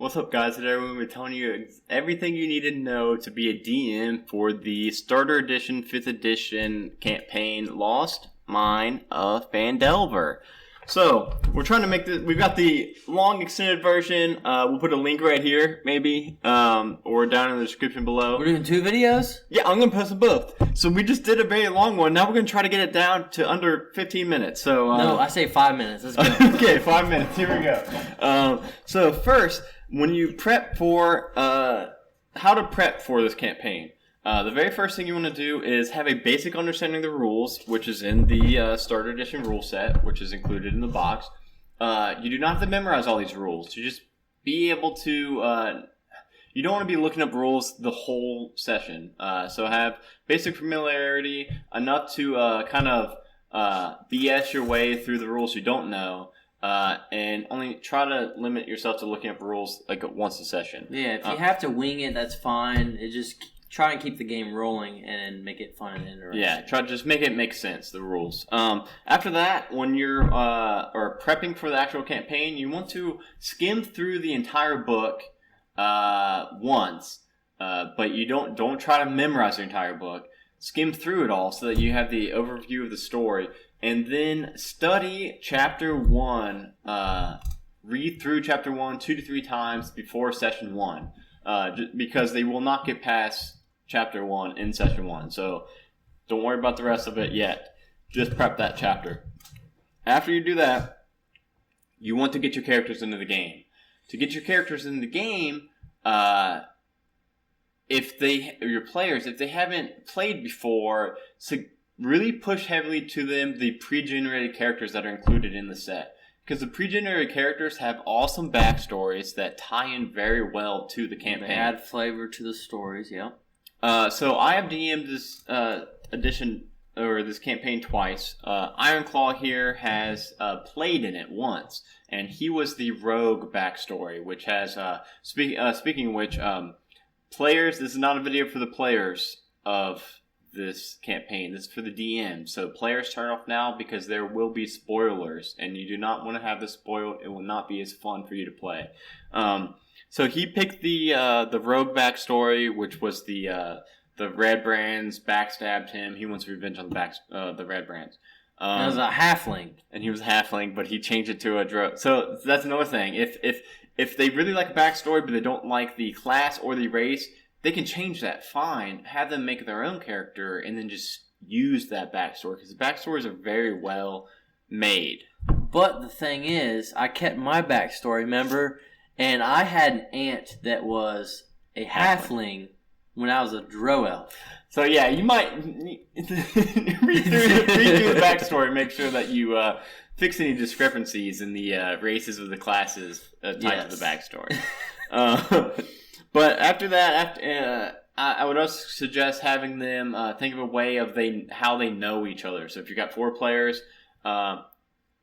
What's up, guys? Today we're going to be telling you everything you need to know to be a DM for the Starter Edition 5th Edition campaign, Lost Mine of Phandelver. So, we're trying to make this, we've got the long extended version. We'll put a link right here, maybe, or down in the description below. We're doing 2 videos? Yeah, I'm going to post them both. So we just did a very long one. Now we're going to try to get it down to under 15 minutes. So no, I say 5 minutes. Let's go. Okay, 5 minutes. Here we go. So first, when you prep for how to prep for this campaign, the very first thing you want to do is have a basic understanding of the rules, which is in the Starter Edition rule set, which is included in the box. You do not have to memorize all these rules. You just be able to... you don't want to be looking up rules the whole session. So have basic familiarity, enough to kind of BS your way through the rules you don't know. And only try to limit yourself to looking up rules like once a session. Yeah, if you have to wing it, that's fine. It just try and keep the game rolling and make it fun and interesting. Yeah, try to just make it make sense, the rules. After that, when you're or prepping for the actual campaign, you want to skim through the entire book once, but you don't try to memorize the entire book. Skim through it all so that you have the overview of the story, and then study chapter 1. Read through chapter 1 2 to 3 times before session 1, because they will not get past chapter 1 in session 1. So don't worry about the rest of it yet. Just prep that chapter. After you do that, you want to get your characters into the game. To get your characters in the game, your players, if they haven't played before, so really push heavily to them the pre-generated characters that are included in the set. Because the pre-generated characters have awesome backstories that tie in very well to the campaign. They add flavor to the stories, yeah. So I have DM'd this edition, or this campaign twice. Ironclaw here has played in it once, and he was the rogue backstory, which has, speaking of which, players, this is not a video for the players of this campaign. This is for the DM. So players turn off now because there will be spoilers, and you do not want to have this spoiled. It will not be as fun for you to play. So he picked the rogue backstory, which was the Red Brands backstabbed him. He wants revenge on the Red Brands. He was a halfling. And he was a halfling, but he changed it to a drow. So that's another thing. If they really like a backstory, but they don't like the class or the race, they can change that. Fine. Have them make their own character and then just use that backstory. Because the backstories are very well made. But the thing is, I kept my backstory, remember? And I had an aunt that was a halfling when I was a drow elf. So yeah, you might read through the backstory, make sure that you fix any discrepancies in the races of the classes tied to the backstory. But after that, I would also suggest having them think of a way of how they know each other. So if you've got 4 players,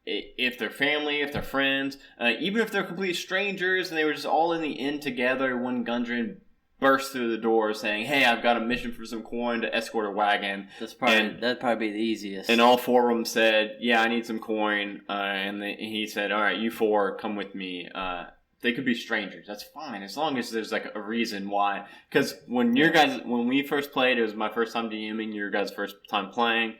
if they're family, if they're friends, even if they're complete strangers and they were just all in the inn together when Gundren burst through the door saying, "Hey, I've got a mission for some coin to escort a wagon." That'd probably be the easiest. And all 4 of them said, "Yeah, I need some coin." And he said, "All right, you 4 come with me." They could be strangers. That's fine as long as there's like a reason why. Because when we first played, it was my first time DMing. Your guys' first time playing.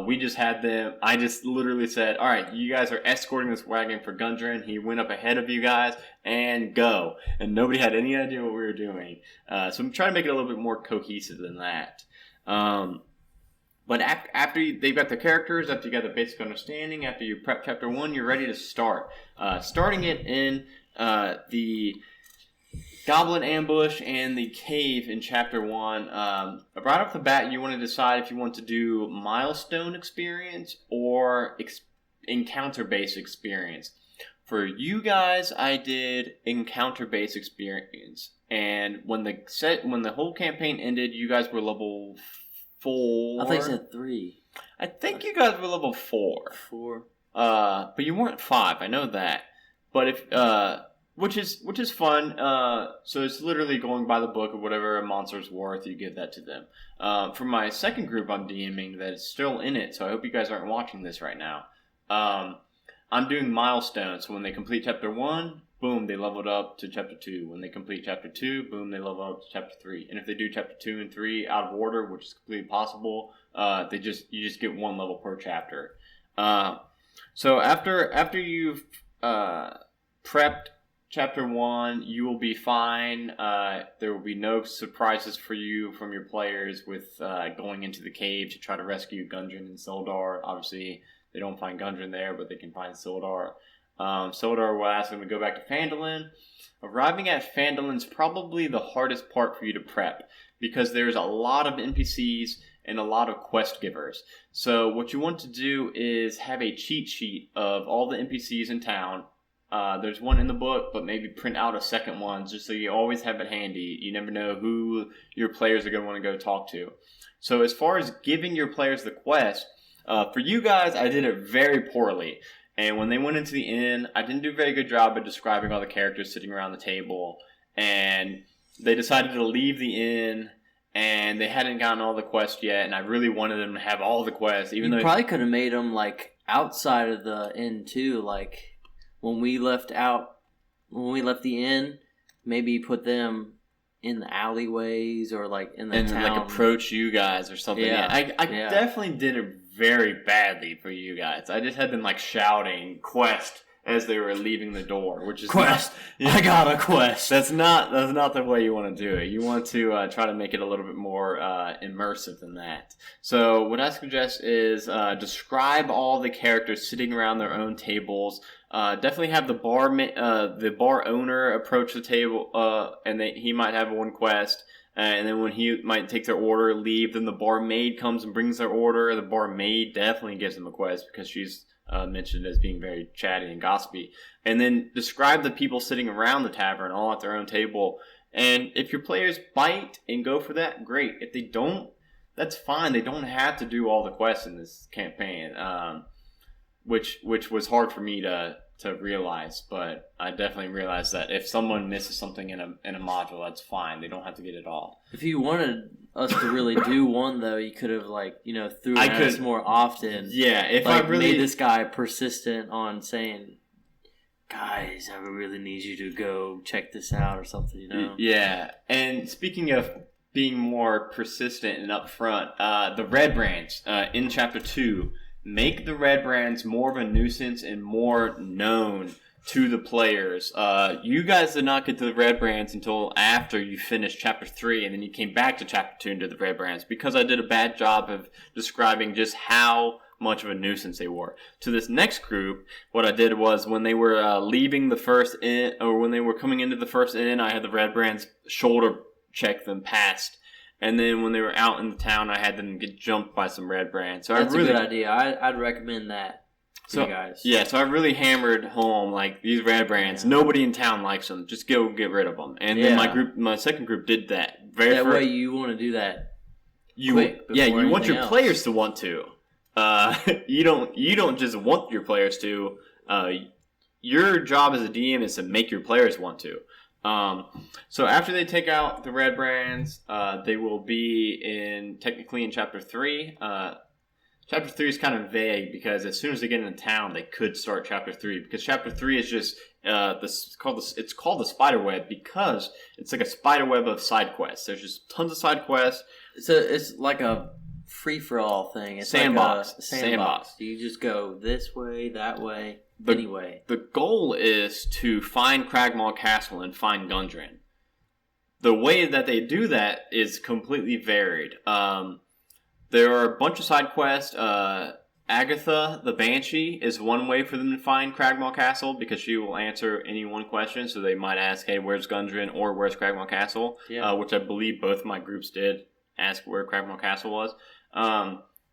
We just had them. I just literally said, "All right, you guys are escorting this wagon for Gundren. He went up ahead of you guys and go." And nobody had any idea what we were doing. So I'm trying to make it a little bit more cohesive than that. But after they've got the characters, after you got the basic understanding, after you prep chapter 1, you're ready to start. Starting it in the Goblin Ambush and the Cave in Chapter 1. Right off the bat, you want to decide if you want to do milestone experience or encounter-based experience. For you guys, I did encounter-based experience. And when the whole campaign ended, you guys were level 4. I think you said 3. I think you guys were level 4. 4. But you weren't 5, I know that. But if which is fun. So it's literally going by the book of whatever a monster's worth, you give that to them. For my second group I'm DMing that is still in it, so I hope you guys aren't watching this right now. I'm doing milestones. So when they complete chapter 1, boom, they leveled up to chapter 2. When they complete chapter 2, boom, they level up to chapter 3. And if they do chapter 2 and 3 out of order, which is completely possible, you just get 1 level per chapter. So after you've prepped chapter 1, you will be fine. There will be no surprises for you from your players with going into the cave to try to rescue Gundren and Sildar. Obviously, they don't find Gundren there, but they can find Sildar. Sildar will ask them to go back to Phandalin. Arriving at Phandalin is probably the hardest part for you to prep because there's a lot of NPCs and a lot of quest givers. So what you want to do is have a cheat sheet of all the NPCs in town. There's one in the book, but maybe print out a second one just so you always have it handy. You never know who your players are going to want to go talk to. So as far as giving your players the quest, for you guys, I did it very poorly. And when they went into the inn, I didn't do a very good job of describing all the characters sitting around the table. And they decided to leave the inn, and they hadn't gotten all the quests yet. And I really wanted them to have all the quests, even though you probably could have made them like outside of the inn too. Like when we left the inn, maybe put them in the alleyways or like in the town. And like approach you guys or something. Yeah, I definitely did it very badly for you guys. I just had them like shouting quest as they were leaving the door, which is quest. I got a quest. That's not the way you want to do it. You want to try to make it a little bit more immersive than that. So what I suggest is describe all the characters sitting around their own tables. Definitely have the bar owner approach the table, and he might have one quest. And then when he might take their order, leave, then the barmaid comes and brings their order. The barmaid definitely gives them a quest because she's mentioned as being very chatty and gossipy. And then describe the people sitting around the tavern all at their own table. And if your players bite and go for that, great. If they don't, that's fine. They don't have to do all the quests in this campaign, which was hard for me to realize, but I definitely realized that if someone misses something in a module, that's fine. They don't have to get it all. If you wanted us to really do one, though, you could have threw it at us more often. Yeah, if I really made this guy persistent on saying, "Guys, I really need you to go check this out" or something, Yeah, and speaking of being more persistent and upfront, the red branch in chapter 2. Make the red brands more of a nuisance and more known to the players. You guys did not get to the red brands until after you finished chapter 3, and then you came back to chapter 2 and did the red brands because I did a bad job of describing just how much of a nuisance they were. To this next group, what I did was when they were leaving the first inn, or when they were coming into the first inn, I had the red brands shoulder check them past. And then when they were out in the town, I had them get jumped by some red brands. So that's a good idea. I'd recommend that to you guys. Yeah, so I really hammered home, like, these red brands. Yeah. Nobody in town likes them. Just go get rid of them. And then my second group did that. That way you want to do that quick. You want your players to want to. You don't just want your players to. Your job as a DM is to make your players want to. So after they take out the red brands, they will be technically in chapter 3. Chapter 3 is kind of vague because as soon as they get into town, they could start chapter 3 because chapter 3 is just it's called the spider web because it's like a spider web of side quests. There's just tons of side quests. So it's like a free for all thing. It's sandbox. Like a sandbox. You just go this way, that way. Anyway, the goal is to find Cragmaw Castle and find Gundren. The way that they do that is completely varied. There are a bunch of side quests. Agatha, the Banshee, is one way for them to find Cragmaw Castle because she will answer any one question. So they might ask, hey, where's Gundren or where's Cragmaw Castle? Yeah. Which I believe both of my groups did ask where Cragmaw Castle was.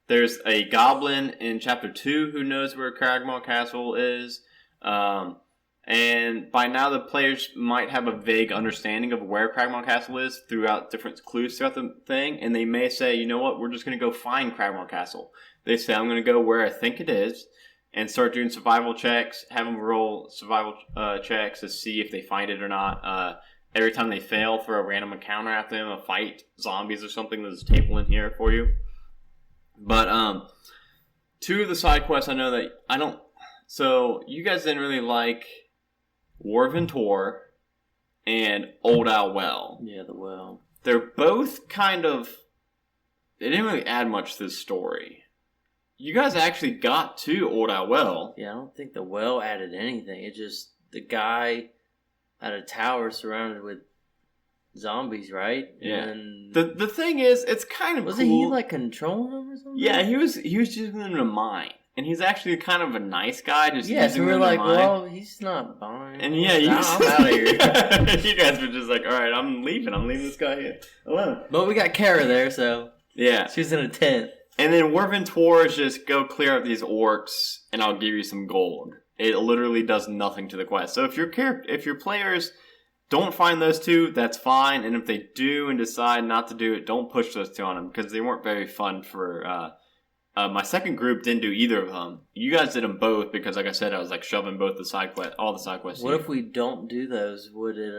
There's a goblin in chapter 2 who knows where Cragmaw Castle is. And by now the players might have a vague understanding of where Cragmaw Castle is throughout different clues throughout the thing. And they may say, you know what, we're just going to go find Cragmaw Castle. They say, I'm going to go where I think it is and start doing survival checks, have them roll survival checks to see if they find it or not. Every time they fail, throw a random encounter at them, a fight, zombies or something. There's a table in here for you. But 2 of the side quests I know that I don't. So you guys didn't really like Warventor and Old Owl Well. Yeah, the well. They're both kind of... They didn't really add much to the story. You guys actually got to Old Owl Well. Yeah, I don't think the well added anything. It just... The guy at a tower surrounded with zombies, right? Yeah. And The thing is, it's kind of wasn't cool. he like controlling them or something? Yeah, he was just in a mine. And he's actually kind of a nice guy. Just yeah, so using we're them to like, mine. well, he's not buying. And yeah, I'm out of here. You guys were just like, all right, I'm leaving. I'm leaving this guy here alone. But we got Kara there, so Yeah. she was in a tent. And then Warventor is just go clear out these orcs, and I'll give you some gold. It literally does nothing to the quest. So if your players don't find those two, that's fine. And if they do and decide not to do it, don't push those two on them because they weren't very fun for. My second group didn't do either of them. You guys did them both because, like I said, I was like shoving both all the side quests. What if we don't do those? Would it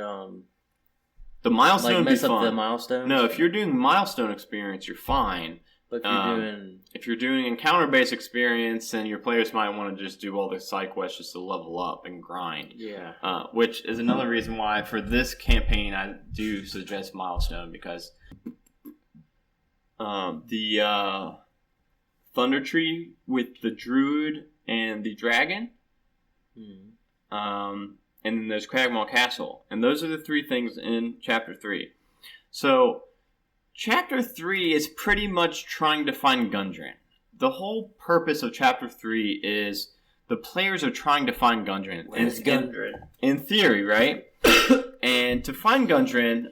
the milestone like mess be up fun? the milestone? No, if you're doing milestone experience, you're fine. But If you're doing encounter-based experience, then your players might want to just do all the side quests just to level up and grind. yeah, Which is another reason why for this campaign I do suggest milestone because the Thunder Tree with the Druid and the Dragon, and then there's Cragmaw Castle, and those are the three things in Chapter 3. So Chapter 3 is pretty much trying to find Gundren. The whole purpose of Chapter 3 is the players are trying to find Gundren. where's Gundren? In theory, right? And to find Gundren,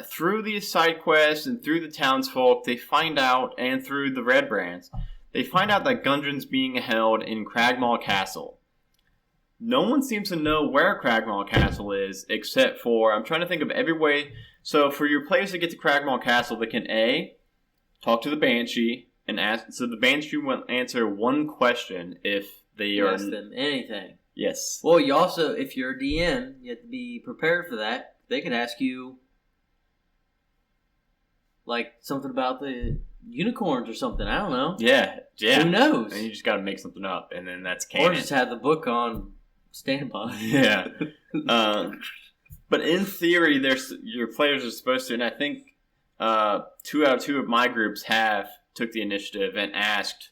through these side quests and through the townsfolk, they find out, and through the Red Brands, they find out that Gundren's being held in Cragmaw Castle. No one seems to know where Cragmaw Castle is, except for, I'm trying to think of every way. So for your players to get to Cragmaw Castle, they can A, talk to the Banshee, and ask, so the Banshee will answer one question if they are... Ask them anything. Yes. Well, you also, if you're a DM, you have to be prepared for that. They could ask you, like, something about the unicorns or something. I don't know. Yeah. Who knows? And you just got to make something up, and then that's canon. Or just have the book on standby. Yeah. But in theory, your players are supposed to, and I think 2 out of 2 of my groups took the initiative and asked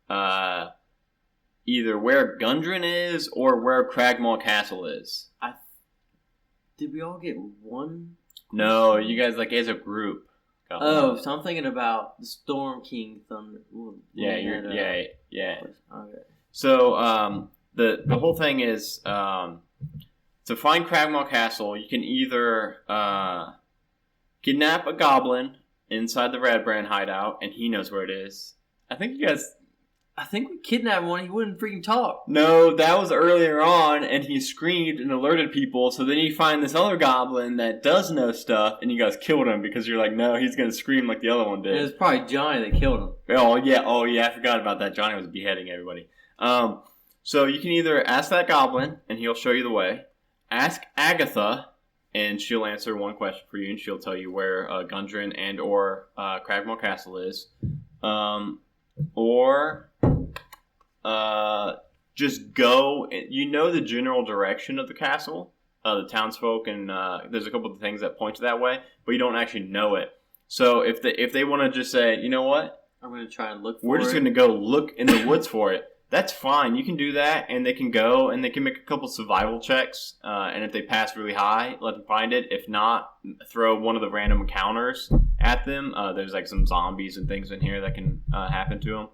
either where Gundren is or where Cragmaw Castle is. Did we all get one? No, you guys, like, as a group. got one. So I'm thinking about the Storm King Thunder. Yeah, yeah. Okay. So the whole thing is to find Cragmaw Castle, you can either kidnap a goblin inside the Red Brand hideout, and he knows where it is. I think we kidnapped one. He wouldn't freaking talk. No, that was earlier on, and he screamed and alerted people. So then you find this other goblin that does know stuff, and you guys killed him because you're like, no, he's gonna scream like the other one did. It was probably Johnny that killed him. Oh yeah, I forgot about that. Johnny was beheading everybody. So you can either ask that goblin, and he'll show you the way. Ask Agatha, and she'll answer one question for you, and she'll tell you where Gundren and or Cragmaw Castle is. Or just go. You know the general direction of the castle, the townsfolk, and there's a couple of things that point to that way, but you don't actually know it. So if they want to just say, you know what, I'm going to try and look for it. we're just going to go look in the woods for it. That's fine. You can do that, and they can go, and they can make a couple survival checks, and if they pass really high, let them find it. If not, throw one of the random encounters at them. There's like some zombies and things in here that can happen to them.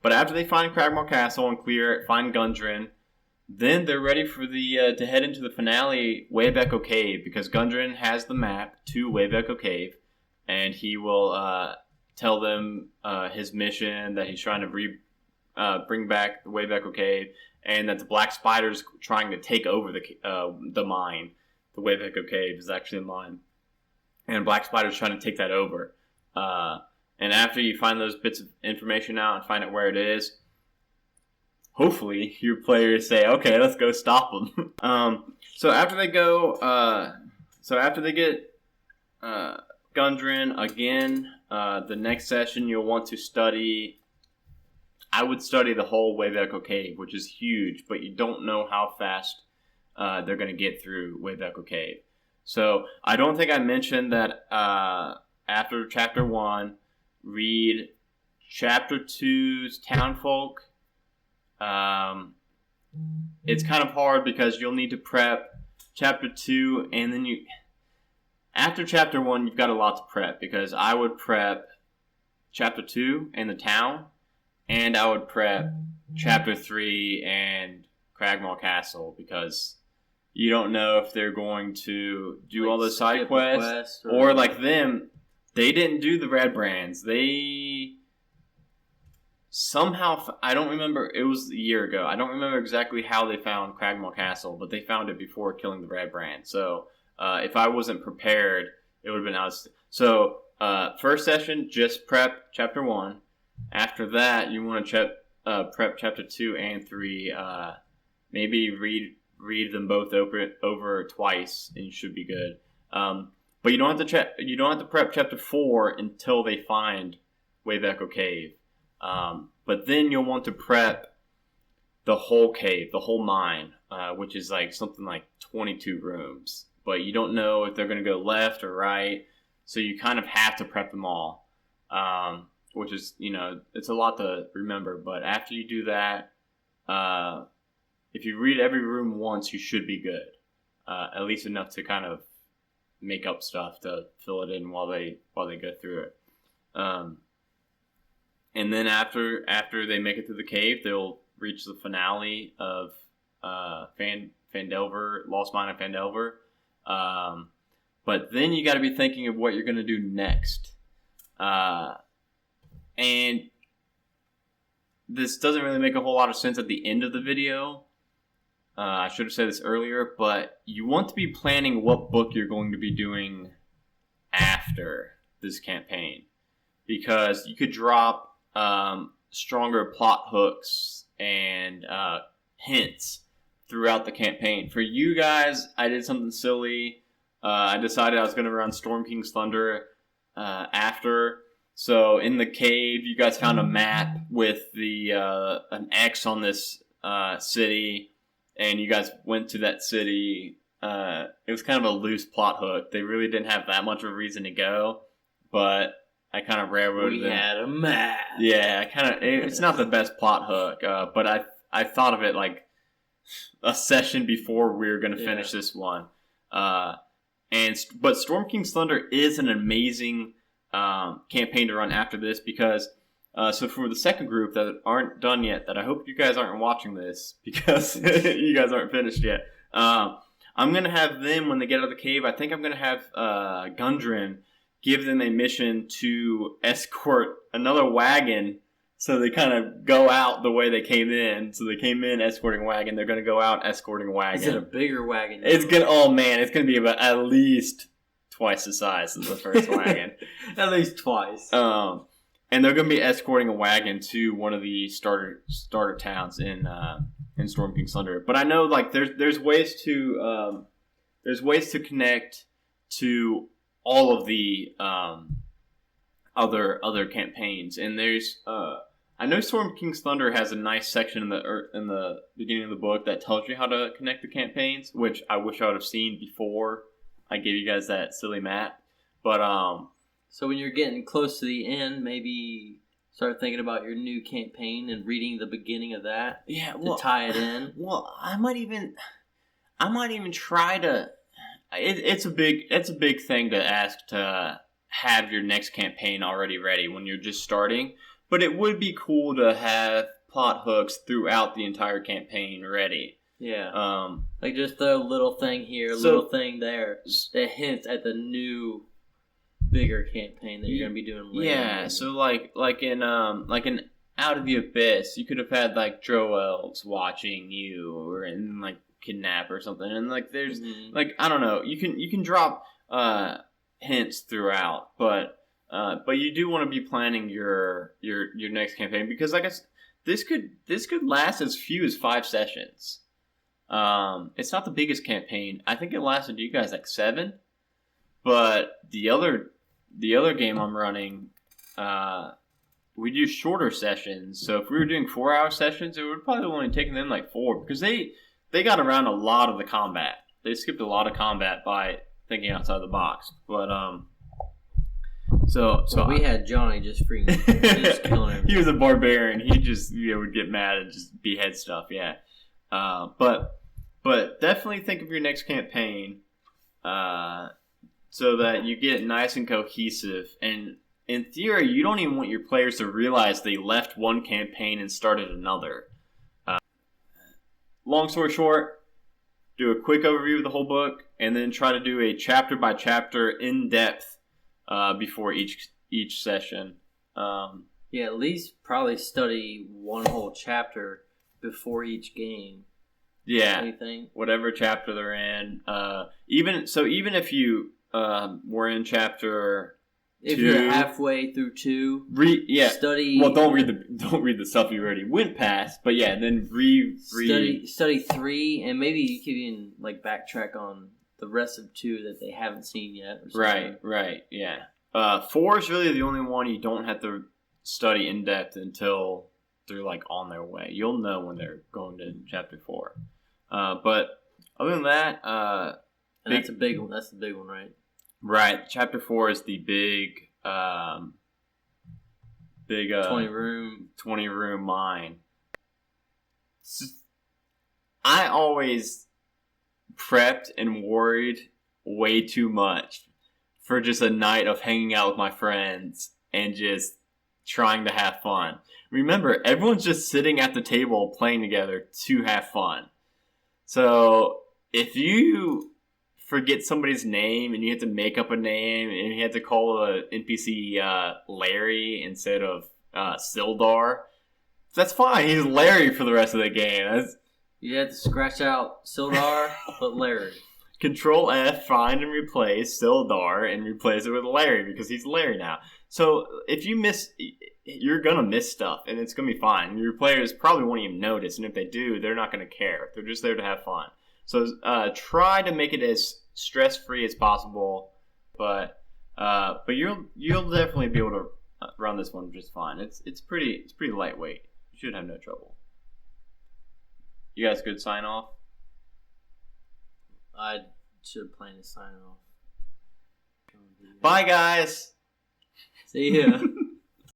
But after they find Cragmaw Castle and clear it, find Gundren, then they're ready for the to head into the finale, Waybeco Cave, because Gundren has the map to Waybeco Cave, and he will tell them his mission, that he's trying to bring back the Waybeco Cave, and that the Black Spider's trying to take over the mine. The Waybeco Cave is actually a mine, and Black Spider's trying to take that over. And after you find those bits of information out and find out where it is, hopefully your players say, "Okay, let's go stop them." So after they get Gundren again, the next session you'll want to study I would study the whole Wave Cave, which is huge, but you don't know how fast they're going to get through Wave Cave. So I don't think I mentioned that after Chapter 1, read Chapter 2's Townfolk. It's kind of hard because you'll need to prep Chapter 2, and then after Chapter 1, you've got a lot to prep, because I would prep Chapter 2 and the town, and I would prep Chapter 3 and Cragmaw Castle, because you don't know if they're going to do all the side quests, or like them, they didn't do the red brands. They somehow, I don't remember, it was a year ago. I don't remember exactly how they found Cragmaw Castle, but they found it before killing the red brand. So if I wasn't prepared, it would have been out. So first session, just prep Chapter 1. After that, you want to prep Chapter 2 and 3. Maybe read them both over twice, and you should be good. But you don't have to prep Chapter 4 until they find Wave Echo Cave. But then you'll want to prep the whole cave, the whole mine, which is like something like 22 rooms. But you don't know if they're going to go left or right, so you kind of have to prep them all, which is, it's a lot to remember. But after you do that, if you read every room once, you should be good, at least enough to kind of make up stuff to fill it in while they go through it. And then after they make it through the cave, they'll reach the finale of Phandelver, Lost Mine of Phandelver. But then you got to be thinking of what you're going to do next. And this doesn't really make a whole lot of sense at the end of the video. I should have said this earlier, but you want to be planning what book you're going to be doing after this campaign, because you could drop stronger plot hooks and hints throughout the campaign. For you guys, I did something silly. I decided I was going to run Storm King's Thunder after. So in the cave, you guys found a map with an X on this city, and you guys went to that city. It was kind of a loose plot hook. They really didn't have that much of a reason to go, but I kind of railroaded them. We had a map. Yeah, it's not the best plot hook, but I thought of it like a session before we were going to finish this one. But Storm King's Thunder is an amazing campaign to run after this, because so for the second group that aren't done yet, that I hope you guys aren't watching this because you guys aren't finished yet. I'm going to have them, when they get out of the cave, I think I'm going to have Gundren give them a mission to escort another wagon, so they kind of go out the way they came in. So they came in escorting a wagon. They're going to go out escorting a wagon. Is it a bigger wagon? It's gonna be about at least twice the size of the first wagon. At least twice. And they're going to be escorting a wagon to one of the starter towns in Storm King's Thunder. But I know like there's ways to connect to all of the other campaigns, and there's I know Storm King's Thunder has a nice section in the beginning of the book that tells you how to connect the campaigns, which I wish I would have seen before I gave you guys that silly map. But so when you're getting close to the end, maybe start thinking about your new campaign and reading the beginning of that. Yeah, to tie it in. Well, I might even try to. It's a big thing to ask to have your next campaign already ready when you're just starting. But it would be cool to have plot hooks throughout the entire campaign ready. Yeah. Like just throw a little thing here, a little thing there that hints at the new, bigger campaign that you're gonna be doing later. Yeah. So like in Out of the Abyss, you could have had like Drow-elves watching you, or in like Kidnap or something, and like there's like I don't know, you can drop hints throughout, but you do want to be planning your next campaign, because I guess this could last as few as 5 sessions. It's not the biggest campaign. I think it lasted you guys like 7, but the other game I'm running we do shorter sessions. So if we were doing 4-hour sessions, it would probably only taken them like 4 because they got around a lot of the combat. They skipped a lot of combat by thinking outside the box. But so we had Johnny just freaking just killing him. He was a barbarian. He just would get mad and just behead stuff. Yeah, but definitely think of your next campaign so that you get nice and cohesive. And in theory, you don't even want your players to realize they left one campaign and started another. Long story short, do a quick overview of the whole book, and then try to do a chapter by chapter in depth before each session. Yeah, at least probably study one whole chapter before each game. Yeah, what do you think? Whatever chapter they're in. Even if you were in chapter. If you're halfway through 2, study. Well, don't read the stuff you already went past, but yeah, then study 3, and maybe you can even like backtrack on the rest of 2 that they haven't seen yet. Or something. Right, yeah. 4 is really the only one you don't have to study in depth until they're like on their way. You'll know when they're going to chapter 4. But other than that, and that's a big one. That's the big one, right? Right, chapter 4 is the big 20 room mine. I always prepped and worried way too much for just a night of hanging out with my friends and just trying to have fun. Remember, everyone's just sitting at the table playing together to have fun. So if you forget somebody's name and you have to make up a name and you have to call an NPC Larry instead of Sildar, that's fine. He's Larry for the rest of the game. You have to scratch out Sildar, but Larry. Control F, find and replace Sildar and replace it with Larry because he's Larry now. So if you miss, you're going to miss stuff and it's going to be fine. Your players probably won't even notice, and if they do, they're not going to care. They're just there to have fun. So try to make it as stress-free as possible, but you'll definitely be able to run this one just fine. It's pretty lightweight. You should have no trouble. You guys good sign off? I should plan to sign off. Bye guys. See ya.